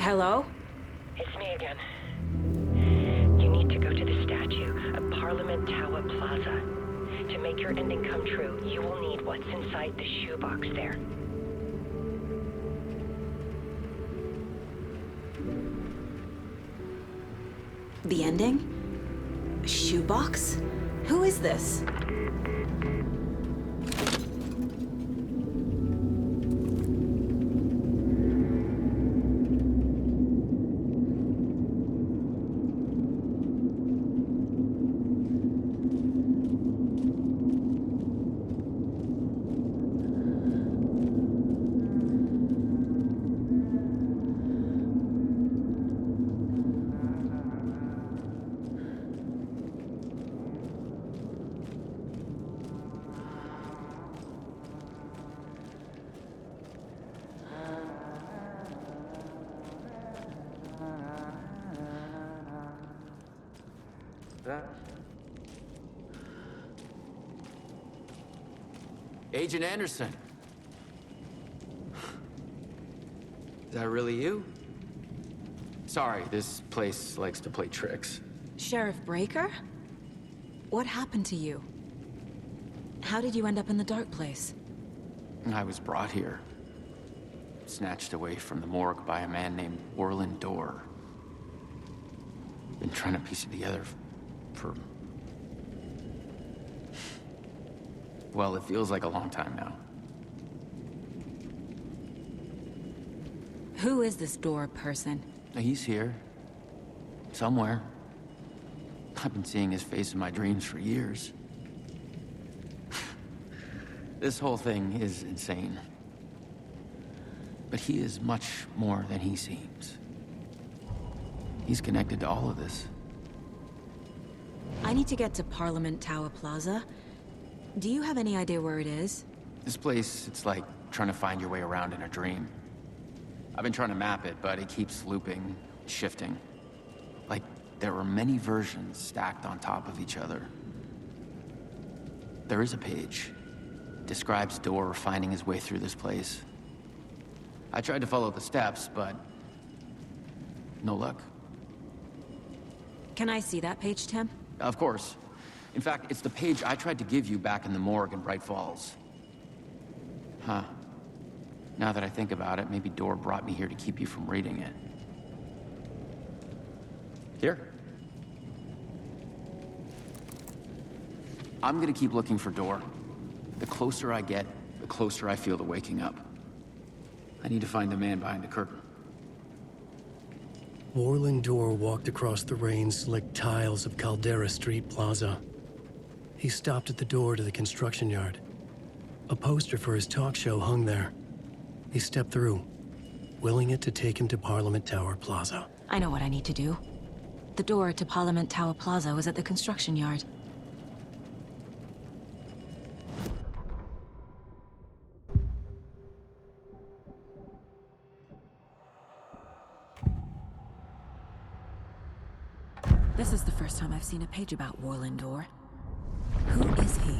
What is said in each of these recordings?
Hello? It's me again. You need to go to the statue at Parliament Tower Plaza. To make your ending come true, you will need what's inside the shoebox there. The ending? A shoebox? Who is this? Agent Anderson. Is that really you? Sorry, this place likes to play tricks. Sheriff Breaker? What happened to you? How did you end up in the dark place? I was brought here. Snatched away from the morgue by a man named Orland Dorr. Been trying to piece it together for... Well, it feels like a long time now. Who is this Dorr person? He's here. Somewhere. I've been seeing his face in my dreams for years. This whole thing is insane. But he is much more than he seems. He's connected to all of this. I need to get to Parliament Tower Plaza. Do you have any idea where it is? This place, it's like trying to find your way around in a dream. I've been trying to map it, but it keeps looping, shifting. Like there are many versions stacked on top of each other. There is a page. Describes Dorr finding his way through this place. I tried to follow the steps, but no luck. Can I see that page, Tim? Of course. In fact, it's the page I tried to give you back in the morgue in Bright Falls. Huh. Now that I think about it, maybe Dorr brought me here to keep you from reading it. Here. I'm gonna keep looking for Dorr. The closer I get, the closer I feel to waking up. I need to find the man behind the curtain. Orland Dorr walked across the rain-slicked tiles of Caldera Street Plaza. He stopped at the door to the construction yard. A poster for his talk show hung there. He stepped through, willing it to take him to Parliament Tower Plaza. I know what I need to do. The door to Parliament Tower Plaza was at the construction yard. This is the first time I've seen a page about Orland Dorr. Who is he?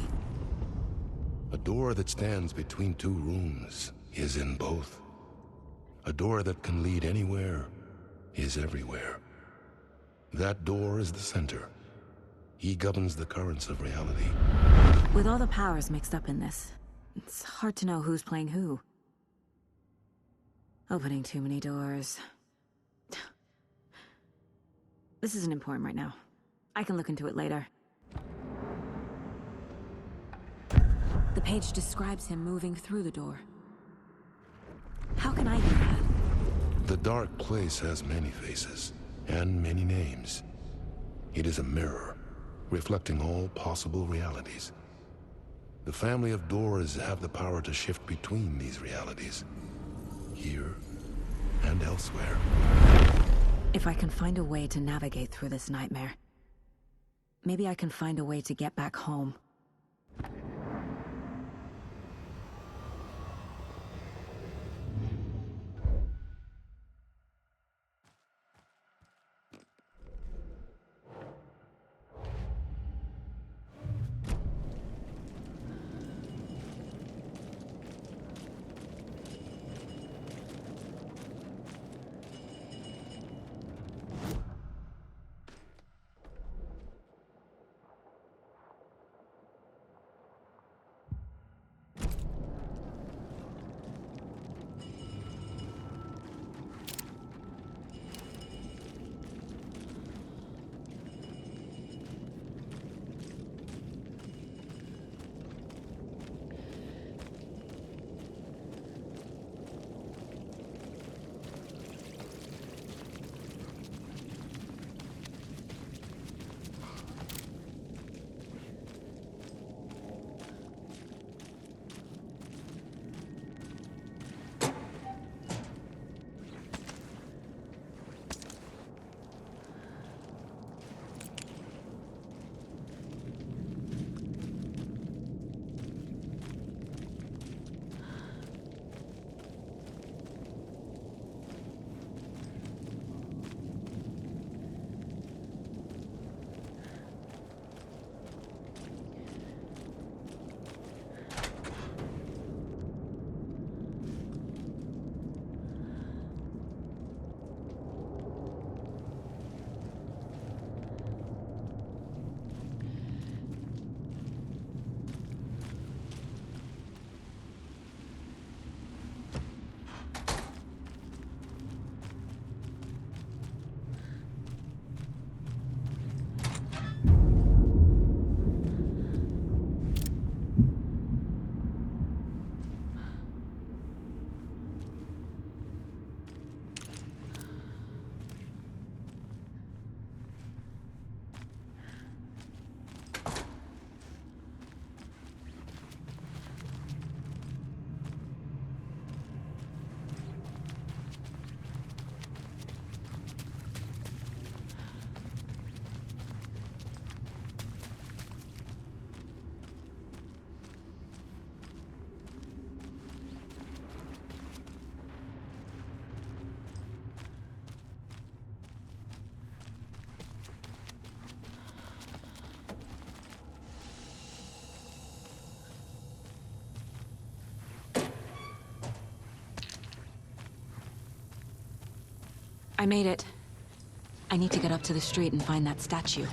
A door that stands between two rooms is in both. A door that can lead anywhere is everywhere. That door is the center. He governs the currents of reality. With all the powers mixed up in this, it's hard to know who's playing who. Opening too many doors. This isn't important right now. I can look into it later. The page describes him moving through the door. How can I do that? The dark place has many faces and many names. It is a mirror, reflecting all possible realities. The family of Dorrs have the power to shift between these realities, here and elsewhere. If I can find a way to navigate through this nightmare, maybe I can find a way to get back home. I made it. I need to get up to the street and find that statue.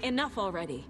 Enough already.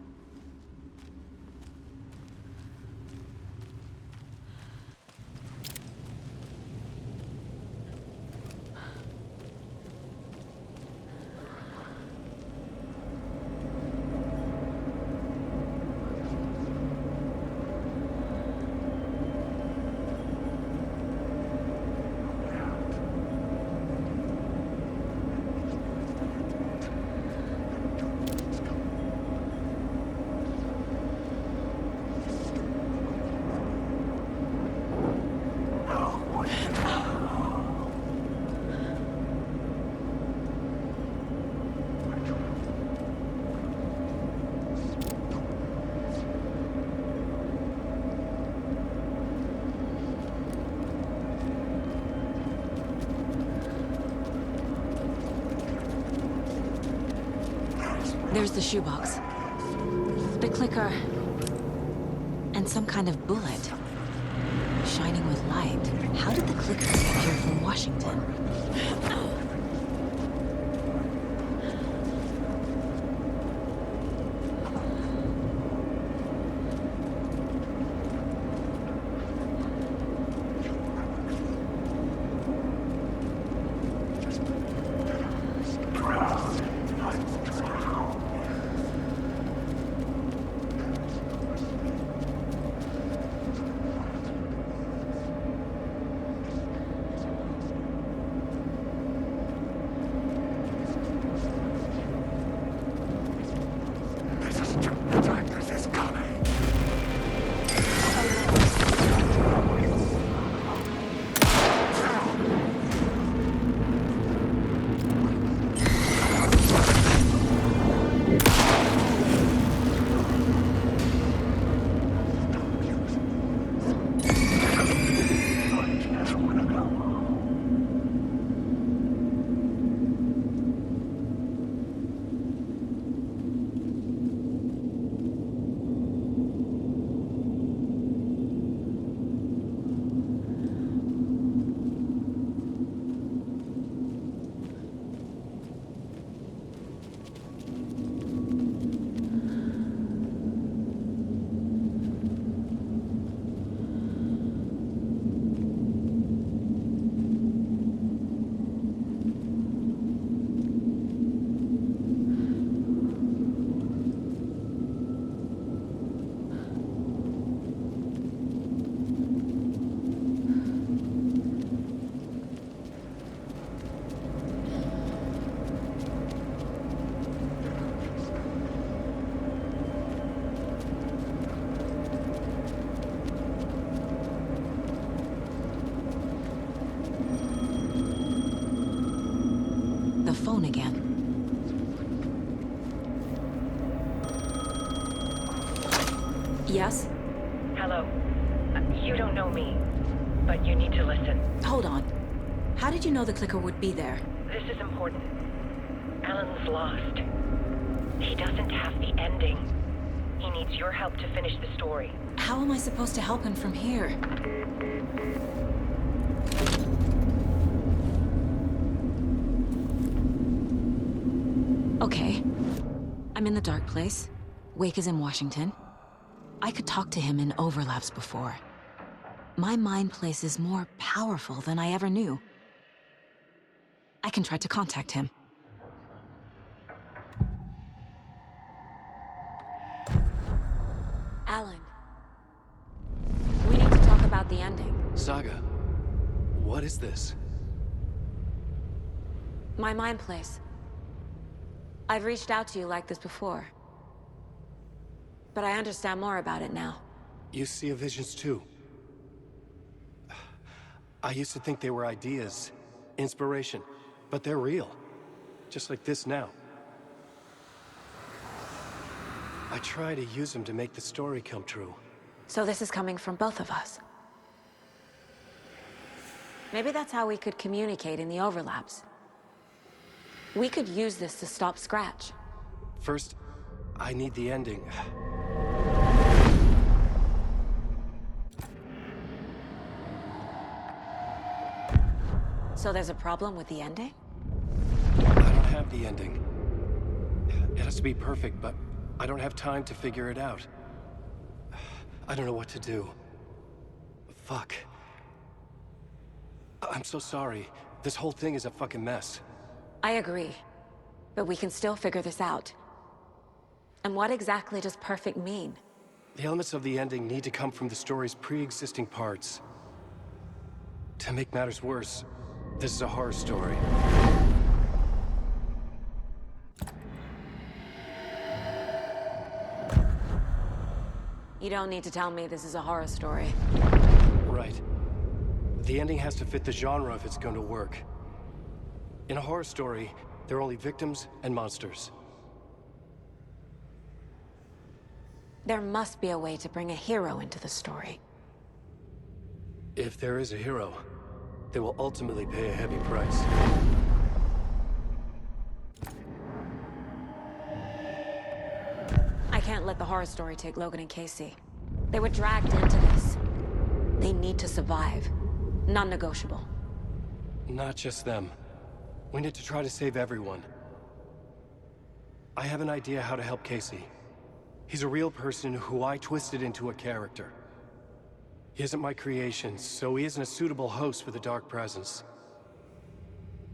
There's the shoebox. The clicker. And some kind of bullet. Shining with light. How did the clicker get here from Washington? The phone again. Yes? Hello. You don't know me, but you need to listen. Hold on. How did you know the clicker would be there? This is important. Alan's lost. He doesn't have the ending. He needs your help to finish the story. How am I supposed to help him from here? Okay. I'm in the dark place. Wake is in Washington. I could talk to him in overlaps before. My mind place is more powerful than I ever knew. I can try to contact him. Alan. We need to talk about the ending. Saga, what is this? My mind place. I've reached out to you like this before. But I understand more about it now. You see visions too. I used to think they were ideas, inspiration, but they're real. Just like this now. I try to use them to make the story come true. So this is coming from both of us. Maybe that's how we could communicate in the overlaps. We could use this to stop Scratch. First, I need the ending. So there's a problem with the ending? I don't have the ending. It has to be perfect, but I don't have time to figure it out. I don't know what to do. Fuck. I'm so sorry. This whole thing is a fucking mess. I agree. But we can still figure this out. And what exactly does perfect mean? The elements of the ending need to come from the story's pre-existing parts. To make matters worse, this is a horror story. You don't need to tell me this is a horror story. Right. The ending has to fit the genre if it's going to work. In a horror story, there are only victims and monsters. There must be a way to bring a hero into the story. If there is a hero, they will ultimately pay a heavy price. I can't let the horror story take Logan and Casey. They were dragged into this. They need to survive. Non-negotiable. Not just them. We need to try to save everyone. I have an idea how to help Casey. He's a real person who I twisted into a character. He isn't my creation, so he isn't a suitable host for the Dark Presence.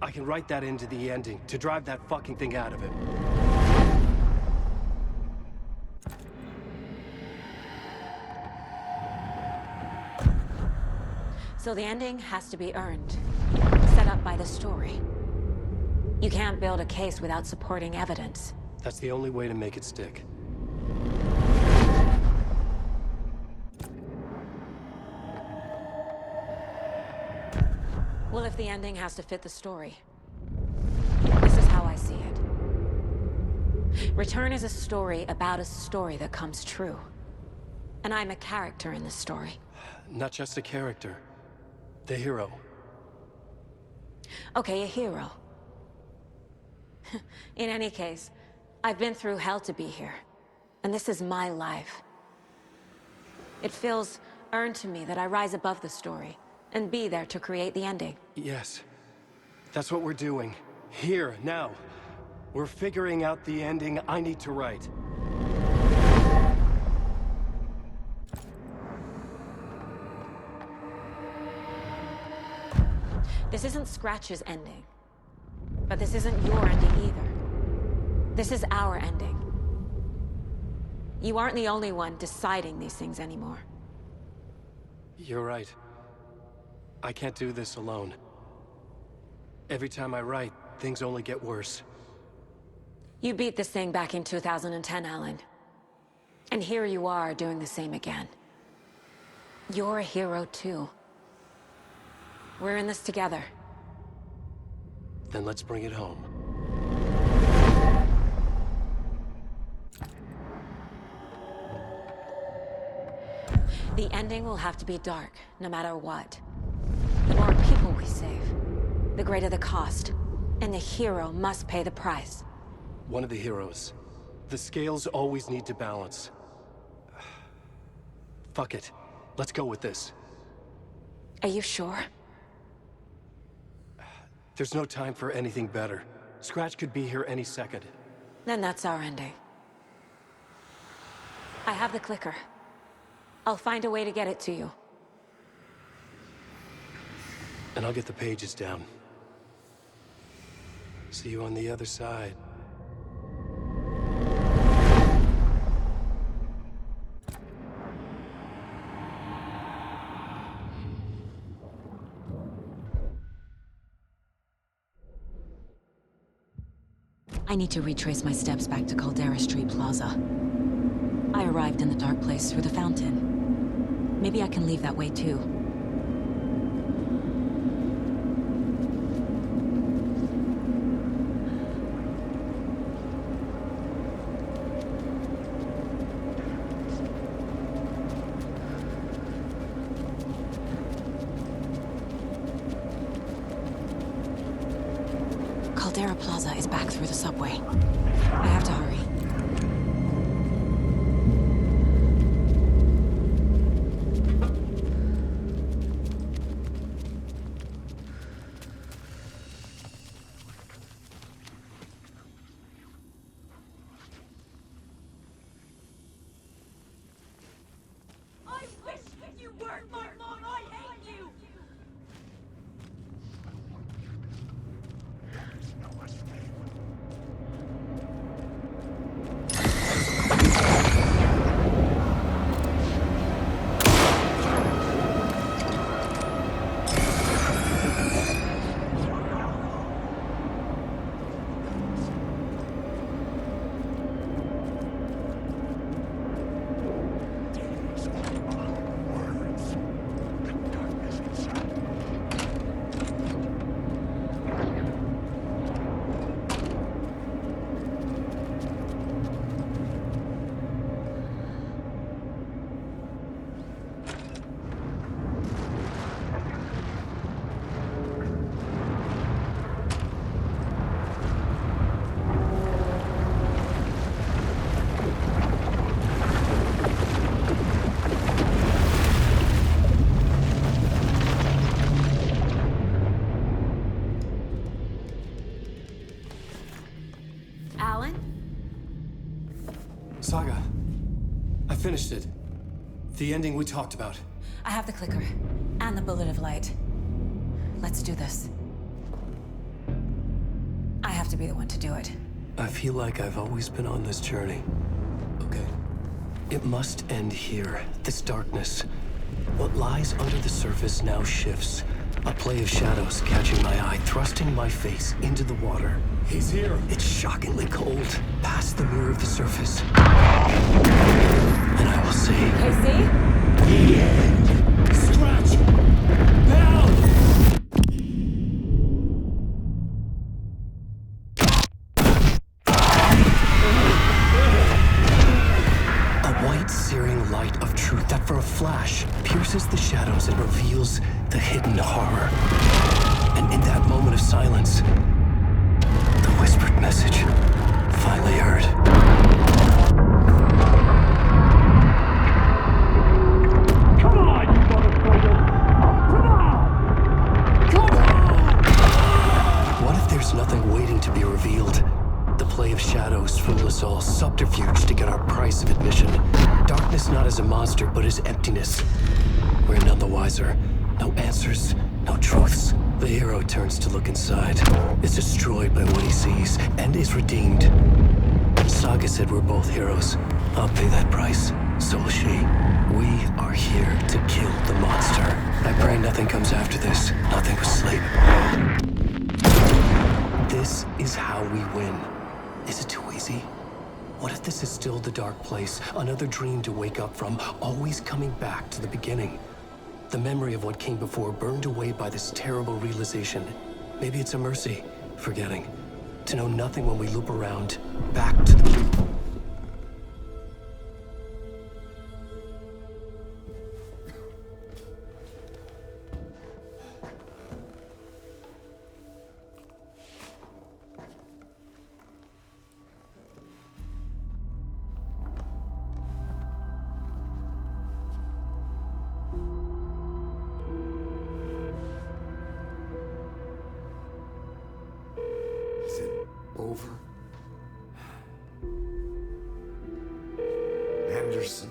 I can write that into the ending to drive that fucking thing out of him. So the ending has to be earned. Set up by the story. You can't build a case without supporting evidence. That's the only way to make it stick. Well, if the ending has to fit the story, this is how I see it. Return is a story about a story that comes true. And I'm a character in this story. Not just a character. The hero. Okay, a hero. In any case, I've been through hell to be here. And this is my life. It feels earned to me that I rise above the story and be there to create the ending. Yes. That's what we're doing. Here, now. We're figuring out the ending I need to write. This isn't Scratch's ending. But this isn't your ending either. This is our ending. You aren't the only one deciding these things anymore. You're right. I can't do this alone. Every time I write, things only get worse. You beat this thing back in 2010, Alan. And here you are doing the same again. You're a hero too. We're in this together. Then let's bring it home. The ending will have to be dark, no matter what. The more people we save, the greater the cost. And the hero must pay the price. One of the heroes. The scales always need to balance. Fuck it. Let's go with this. Are you sure? There's no time for anything better. Scratch could be here any second. Then that's our ending. I have the clicker. I'll find a way to get it to you. And I'll get the pages down. See you on the other side. I need to retrace my steps back to Caldera Street Plaza. I arrived in the dark place through the fountain. Maybe I can leave that way too. Tower Plaza is back through the subway. I have to hurry. I wish you weren't my mom! I hate you! Alan? Saga, I finished it. The ending we talked about. I have the clicker. And the bullet of light. Let's do this. I have to be the one to do it. I feel like I've always been on this journey. Okay. It must end here, this darkness. What lies under the surface now shifts. A play of shadows catching my eye, thrusting my face into the water. He's here. It's shockingly cold, past the mirror of the surface. And I will say... Casey? The end. Stretch! Now! A white, searing light of truth that for a flash pierces the shadows and reveals the hidden horror. And in that moment of silence, the whispered message finally heard. Come on, you motherfucker! Come on! Come on! What if there's nothing waiting to be revealed? The play of shadows fool us all, subterfuge to get our price of admission. Darkness not as a monster, but as emptiness. We're none the wiser. No answers, no truths. The hero turns to look inside, is destroyed by what he sees, and is redeemed. Saga said we're both heroes. I'll pay that price. So will she. We are here to kill the monster. I pray nothing comes after this. Nothing but sleep. This is how we win. Is it too easy? What if this is still the dark place? Another dream to wake up from, always coming back to the beginning. The memory of what came before burned away by this terrible realization. Maybe it's a mercy, forgetting. To know nothing when we loop around, back to the... Is it over? Anderson.